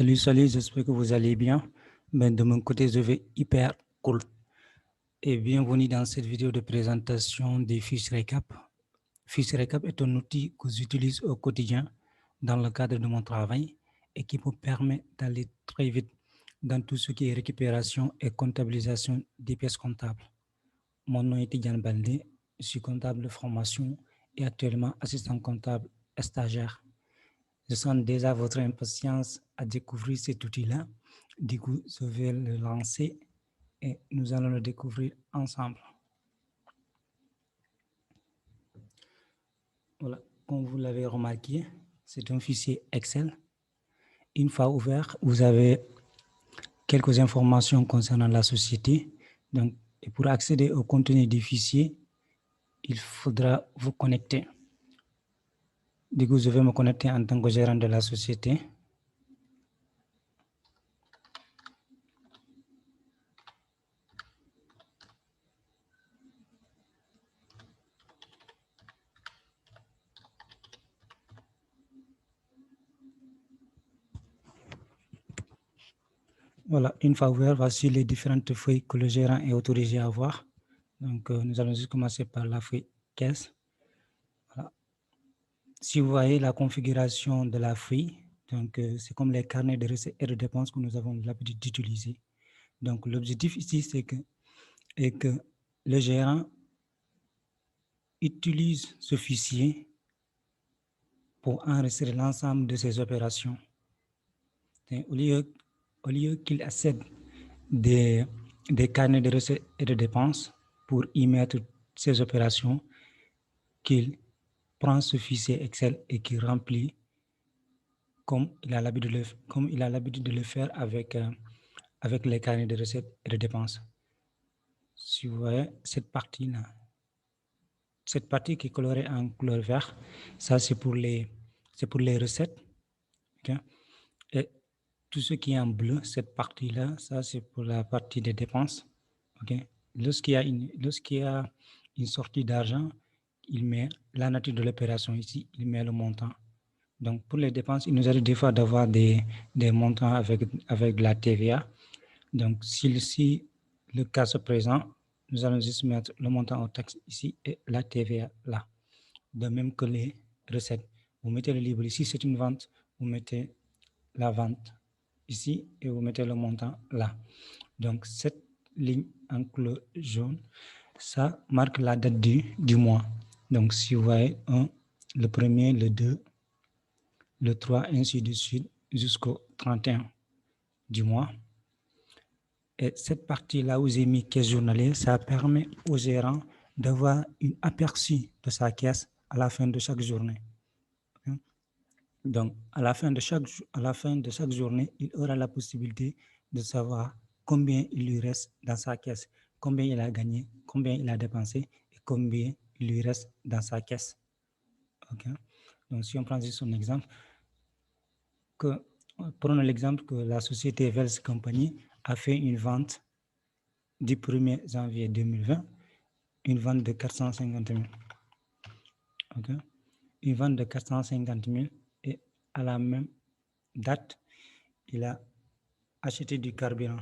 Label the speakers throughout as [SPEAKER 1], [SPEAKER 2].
[SPEAKER 1] Salut, j'espère que vous allez bien. Ben, de mon côté, je vais hyper cool. Et bienvenue dans cette vidéo de présentation des fiches récap. Fiche récap est un outil que j'utilise au quotidien dans le cadre de mon travail et qui me permet d'aller très vite dans tout ce qui est récupération et comptabilisation des pièces comptables. Mon nom est Tidjane Baldé, je suis comptable de formation et actuellement assistant comptable et stagiaire. Je sens déjà votre impatience à découvrir cet outil-là. Du coup, je vais le lancer et nous allons le découvrir ensemble. Voilà, comme vous l'avez remarqué, c'est un fichier Excel. Une fois ouvert, vous avez quelques informations concernant la société. Donc, et pour accéder au contenu du fichier, il faudra vous connecter. Du coup, je vais me connecter en tant que gérant de la société. Voilà, une fois ouvert, voici les différentes feuilles que le gérant est autorisé à voir. Donc, nous allons juste commencer par la feuille caisse. Voilà. Si vous voyez la configuration de la feuille, donc c'est comme les carnets de recettes et de dépenses que nous avons l'habitude d'utiliser. Donc, l'objectif ici, c'est que le gérant utilise ce fichier pour enregistrer l'ensemble de ses opérations. Et au lieu qu'il accède des carnets de recettes et de dépenses pour y mettre ses opérations, qu'il prend ce fichier Excel et qu'il remplit comme il a l'habitude de le faire avec les carnets de recettes et de dépenses. Si vous voyez cette partie-là, cette partie qui est colorée en couleur vert, ça c'est pour les recettes. Okay? Et tout ce qui est en bleu, cette partie-là, ça c'est pour la partie des dépenses. Okay? Lorsqu'il y a une sortie d'argent, il met la nature de l'opération ici, il met le montant. Donc, pour les dépenses, il nous arrive des fois d'avoir des montants avec la TVA. Donc, si le cas se présente, nous allons juste mettre le montant en taxe ici et la TVA là. De même que les recettes. Vous mettez le livre ici, c'est une vente. Vous mettez la vente ici et vous mettez le montant là. Donc, cette ligne en couleur jaune, ça marque la date du mois. Donc, si vous voyez le premier, le 2, le 3, ainsi de suite, jusqu'au 31 du mois. Et cette partie-là où j'ai mis caisse journalière, ça permet au gérant d'avoir un aperçu de sa caisse à la fin de chaque journée. Donc, à la fin de chaque journée, il aura la possibilité de savoir combien il lui reste dans sa caisse, combien il a gagné, combien il a dépensé et combien il lui reste dans sa caisse. Okay? Donc, si on prend juste un exemple, prenons l'exemple que la société Wells Company a fait une vente du 1er janvier 2020, une vente de 450 000. Okay? Une vente de 450 000 et à la même date, il a acheté du carburant.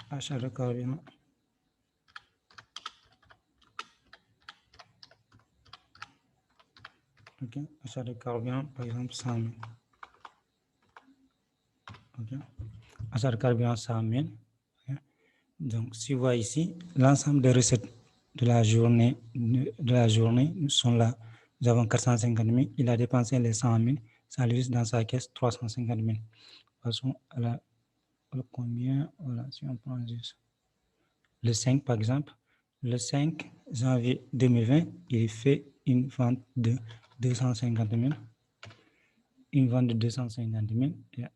[SPEAKER 1] Achat de carburant. Okay. Achat de carburant, par exemple, 100 000. Okay. Achat de carburant, 100 000. Okay. Donc, si vous voyez ici, l'ensemble des recettes de la journée sont là. Nous avons 450 000. Il a dépensé les 100 000. Ça lui reste dans sa caisse 350 000. Passons à la combien. Voilà, si on prend juste le 5, par exemple. Le 5 janvier 2020, il fait une vente de 250 000. Une vente de 250 000. Et à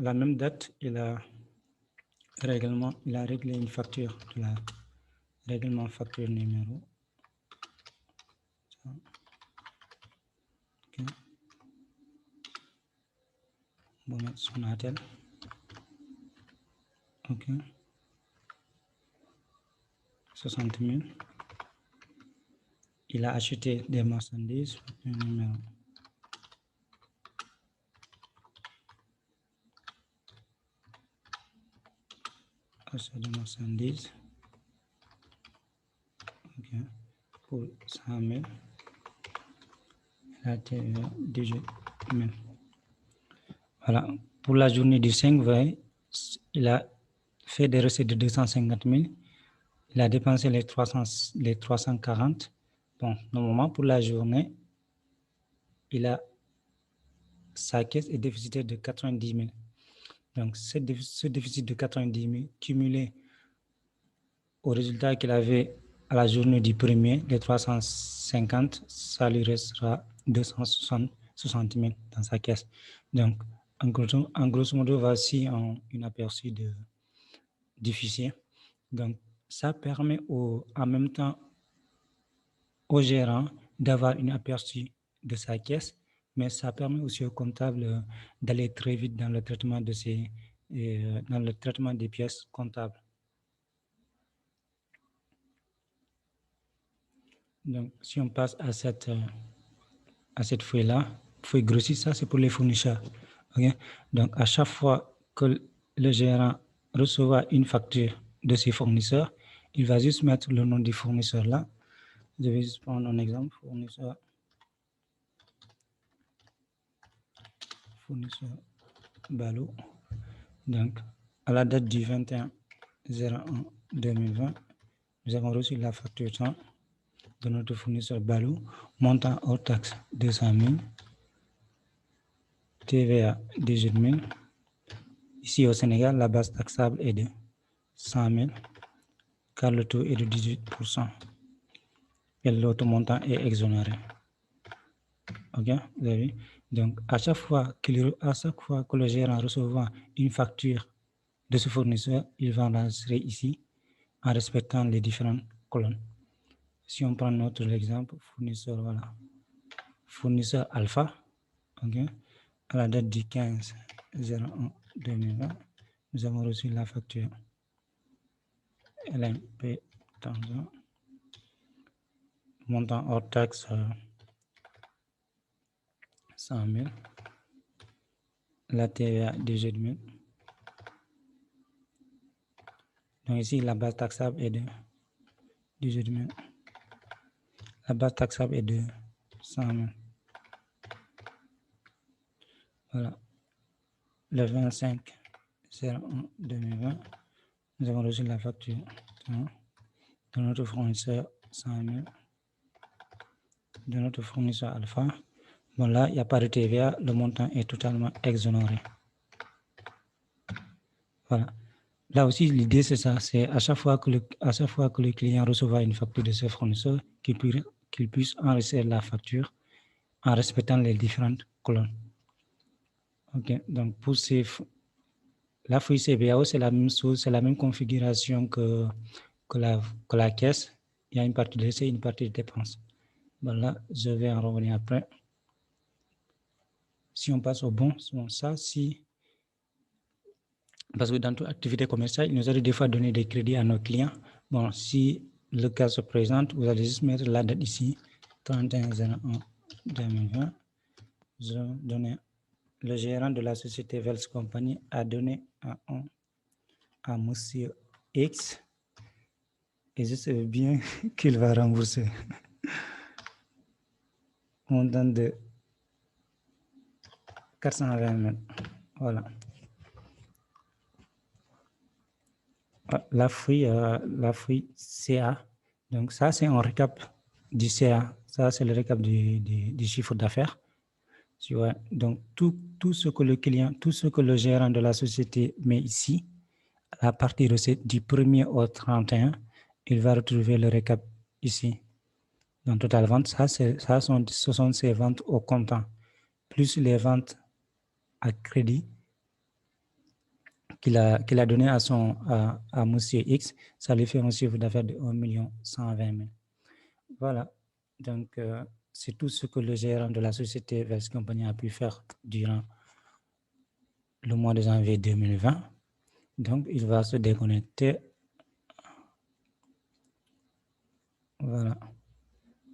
[SPEAKER 1] la même date, il a réglé une facture de la règlement facture numéro. Okay. On va mettre son ATL. OK. 60 000. il a acheté des marchandises. Achat de marchandises. Okay. Pour 100 000. La TVA 18 000. Voilà. Pour la journée du 5, vous voyez, il a fait des recettes de 250 000. Il a dépensé les 340. Bon, normalement, pour la journée, sa caisse est déficitaire de 90 000. Donc, ce déficit de 90 000 cumulé au résultat qu'il avait à la journée du premier, les 350, ça lui restera 260 000 dans sa caisse. Donc, en grosso modo, voici un aperçu du fichier. Donc, ça permet en même temps au gérant d'avoir un aperçu de sa caisse, mais ça permet aussi au comptable d'aller très vite dans le traitement dans le traitement des pièces comptables. Donc, si on passe à cette feuille-là, feuille grossie, ça c'est pour les fournisseurs. Okay? Donc, à chaque fois que le gérant recevra une facture de ses fournisseurs, il va juste mettre le nom du fournisseur là. Je vais juste prendre un exemple, fournisseur Ballot. Donc, à la date du 21/01/2020, nous avons reçu la facture de notre fournisseur Ballot, montant hors taxe 200 000, TVA 18 000. Ici au Sénégal, la base taxable est de 100 000, car le taux est de 18%. Et l'autre montant est exonéré. Ok, vous avez vu? Donc, à chaque fois que le gérant recevra une facture de ce fournisseur, il va l'enregistrer ici en respectant les différentes colonnes. Si on prend notre exemple, fournisseur, voilà, fournisseur Alpha, ok, à la date du 15/01/2020, nous avons reçu la facture LMP Tanzan, montant hors taxe 100 000, la TVA 18 000. Donc ici, la base taxable est de 18 000. La base taxable est de 100 000. Voilà. Le 25/01/2020, nous avons reçu la facture de notre fournisseur 100 000, de notre fournisseur Alpha. Bon, là, il n'y a pas de TVA, le montant est totalement exonéré. Voilà. Là aussi, l'idée, c'est ça, c'est à chaque fois que le client recevra une facture de ce fournisseur, qu'il puisse enregistrer la facture en respectant les différentes colonnes. Ok, donc pour la feuille CBAO, c'est la même chose, c'est la même configuration que la caisse. Il y a une partie de recettes et une partie de dépenses. Bon, là, je vais en revenir après. Si on passe au bon, ça, parce que dans toute activité commerciale, il nous arrive des fois de donner des crédits à nos clients. Bon, si le cas se présente, vous allez juste mettre la date ici, 31/01/2020. Je donne le gérant de la société Vels Company a donné à monsieur X, et je sais bien qu'il va rembourser montant de 420 000. Voilà. La feuille CA. Donc ça, c'est un récap du CA. Ça, c'est le récap du chiffre d'affaires. Tu vois? Donc tout ce que le client, tout ce que le gérant de la société met ici, à partir de du 1er au 31, il va retrouver le récap ici. Donc total vente, ce sont ses ventes au comptant, plus les ventes à crédit qu'il a donné à monsieur X, ça lui fait un chiffre d'affaires de 1 120 000. Voilà. Donc, c'est tout ce que le gérant de la société Vels Company a pu faire durant le mois de janvier 2020. Donc, il va se déconnecter. Voilà.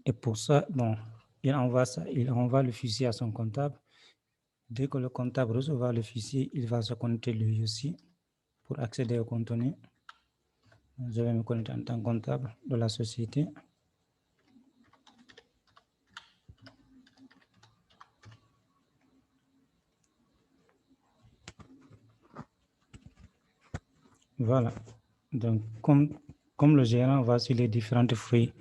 [SPEAKER 1] Et pour ça, bon, il envoie le fichier à son comptable. Dès que le comptable recevra le fichier, il va se connecter lui aussi pour accéder au contenu. Je vais me connecter en tant que comptable de la société. Voilà. Donc, comme le gérant va sur les différentes feuilles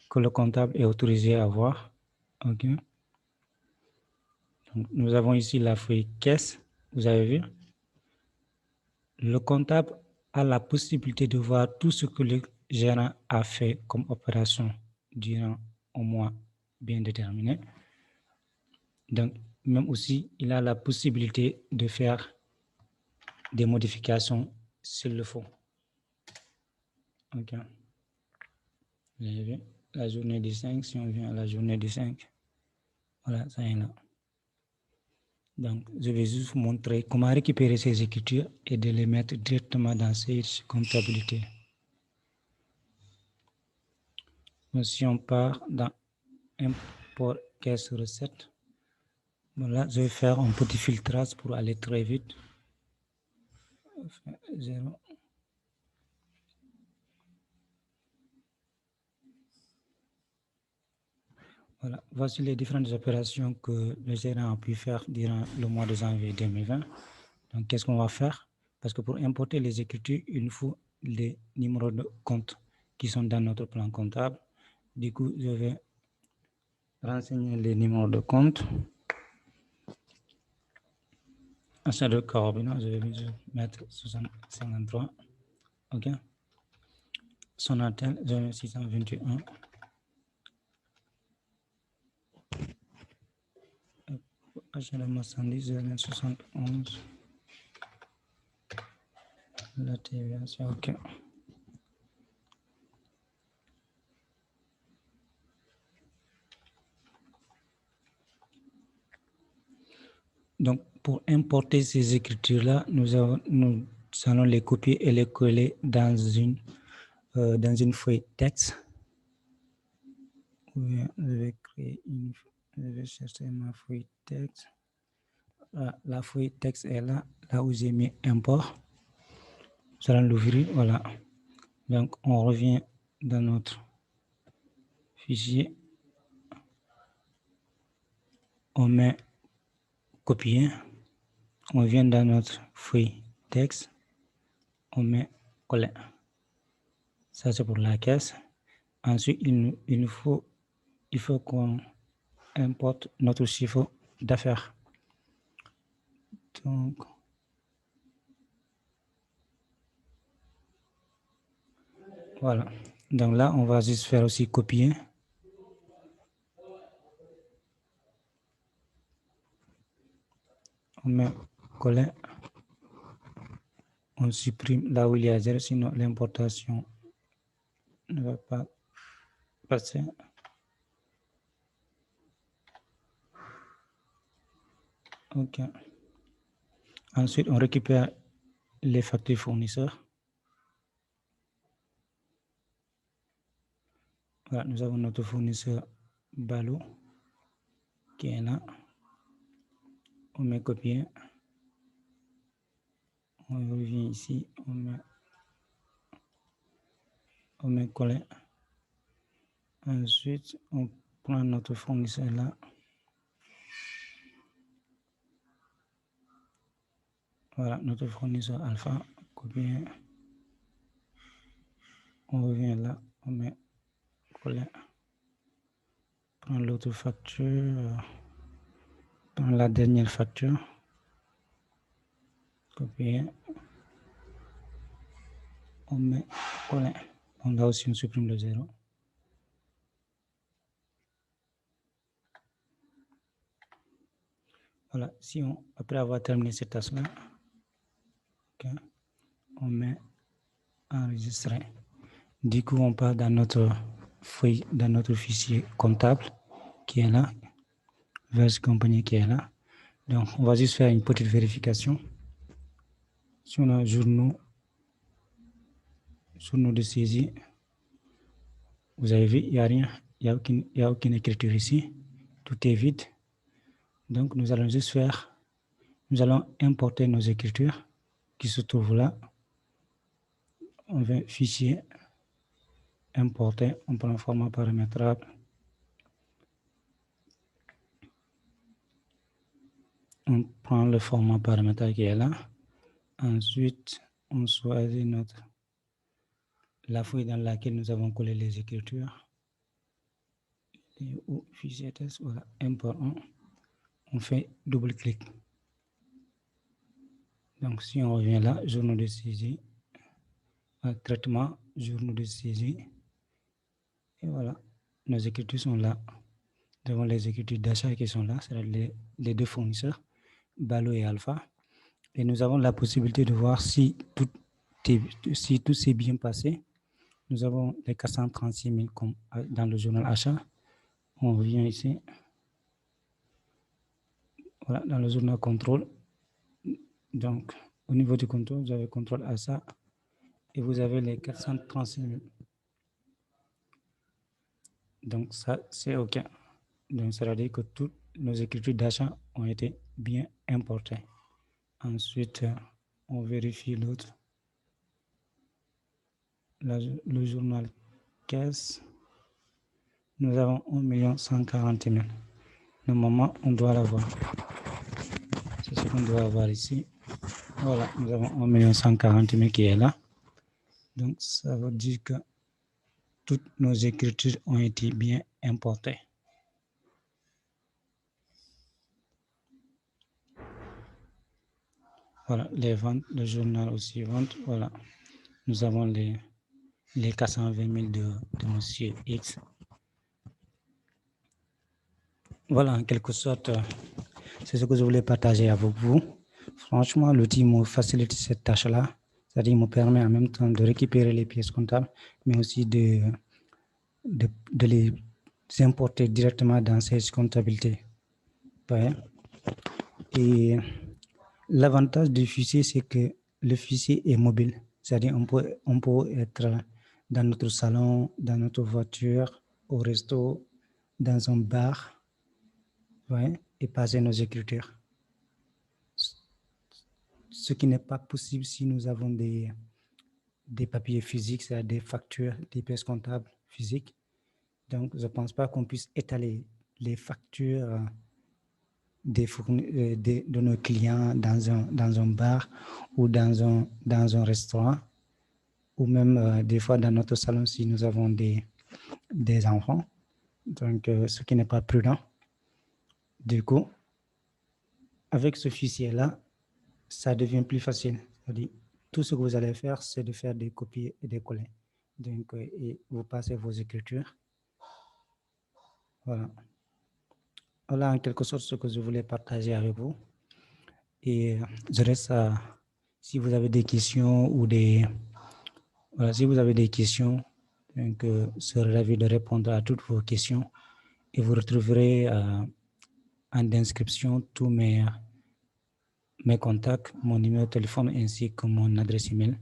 [SPEAKER 1] que le comptable est autorisé à voir. OK. Donc, nous avons ici la feuille caisse. Vous avez vu? Le comptable a la possibilité de voir tout ce que le gérant a fait comme opération durant un mois bien déterminé. Donc, même aussi, il a la possibilité de faire des modifications s'il le faut. OK. Vous avez vu? La journée du 5, si on vient à la journée du 5, voilà, ça est là. Donc, je vais juste vous montrer comment récupérer ces écritures et de les mettre directement dans Sage Comptabilité. Donc, si on part dans Import Caisse Recette, voilà, je vais faire un petit filtrage pour aller très vite. 0. Voilà, voici les différentes opérations que le gérant a pu faire durant le mois de janvier 2020. Donc, qu'est-ce qu'on va faire? Parce que pour importer les écritures, il nous faut les numéros de compte qui sont dans notre plan comptable. Du coup, je vais renseigner les numéros de compte. Achat de coordonnées, je vais juste mettre 53. OK. Sonatel, je vais mettre 621. Achat de marchandises, je vais mettre 71. La TVA, c'est OK. Donc, pour importer ces écritures-là, nous allons les copier et les coller dans une feuille texte. Je vais créer je vais chercher ma feuille texte. La feuille texte est là où j'ai mis import. Nous allons l'ouvrir, voilà. Donc, on revient dans notre fichier. On met copier. On vient dans notre feuille texte. On met coller. Ça, c'est pour la caisse. Ensuite, il faut qu'on importe notre chiffre d'affaires. Donc, voilà. Donc là, on va juste faire aussi copier. On met coller. On supprime là où il y a 0, sinon l'importation ne va pas passer. OK. Ensuite, on récupère les factures fournisseurs. Voilà, nous avons notre fournisseur Balo qui est là. On met copier. On revient ici. On met coller. Ensuite, on prend notre fournisseur là. Voilà, notre fournisseur alpha, copier. On revient là, on met coller. Prends l'autre facture. Prends la dernière facture. Copier. On met coller. On a aussi on supprime le 0. Voilà, si après avoir terminé cette tâche-là, okay, on met enregistrer. Du coup, on part dans notre feuille, dans notre fichier comptable qui est là, Verse Company qui est là. Donc, on va juste faire une petite vérification. Si on a journaux de saisie, vous avez vu, il n'y a rien. il n'y a aucune écriture ici. Tout est vide. Donc, nous allons juste nous allons importer nos écritures qui se trouvent là. On va fichier, importer, on prend un format paramétrable. On prend le format paramétrable qui est là. Ensuite, on choisit la feuille dans laquelle nous avons collé les écritures. Et au fichier test, voilà, import 1. On fait double-clic. Donc, si on revient là, journaux de saisie, traitement, journaux de saisie. Et voilà, nos écritures sont là. Nous avons les écritures d'achat qui sont là, c'est-à-dire les deux fournisseurs, Balo et Alpha. Et nous avons la possibilité de voir si tout s'est bien passé. Nous avons les 436 000 comme dans le journal achat. On revient ici. Voilà, dans le journal contrôle. Donc, au niveau du contrôle, vous avez contrôle achat et vous avez les 436 000. Donc, ça, c'est OK. Donc, ça veut dire que toutes nos écritures d'achat ont été bien importées. Ensuite, on vérifie l'autre. Le journal caisse, nous avons 1 140 000. Normalement, on doit l'avoir. C'est ce qu'on doit avoir ici. Voilà, nous avons 1 140 000 qui est là. Donc, ça veut dire que toutes nos écritures ont été bien importées. Voilà, les ventes, le journal aussi vente. Voilà, nous avons les 420 000 de Monsieur X. Voilà, en quelque sorte, c'est ce que je voulais partager avec vous. Franchement, l'outil me facilite cette tâche-là. C'est-à-dire, il me permet en même temps de récupérer les pièces comptables, mais aussi de les importer directement dans ces comptabilités. Ouais. Et l'avantage du fichier, c'est que le fichier est mobile. C'est-à-dire, on peut être dans notre salon, dans notre voiture, au resto, dans un bar, ouais, et passer nos écritures. Ce qui n'est pas possible si nous avons des papiers physiques, c'est-à-dire des factures, des pièces comptables physiques. Donc, je ne pense pas qu'on puisse étaler les factures de nos clients dans un bar ou dans un restaurant, ou même des fois dans notre salon si nous avons des enfants. Donc, ce qui n'est pas prudent. Du coup, avec ce fichier-là, ça devient plus facile. C'est-à-dire, tout ce que vous allez faire, c'est de faire des copier et des coller. Donc, et vous passez vos écritures. Voilà. Voilà en quelque sorte ce que je voulais partager avec vous. Et je reste si vous avez des questions ou voilà, si vous avez des questions, donc, je serai ravi de répondre à toutes vos questions. Et vous retrouverez en description tous mes contacts, mon numéro de téléphone ainsi que mon adresse email,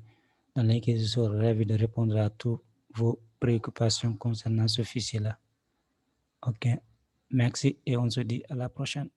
[SPEAKER 1] dans lesquels je serai ravi de répondre à toutes vos préoccupations concernant ce fichier-là. OK. Merci et on se dit à la prochaine.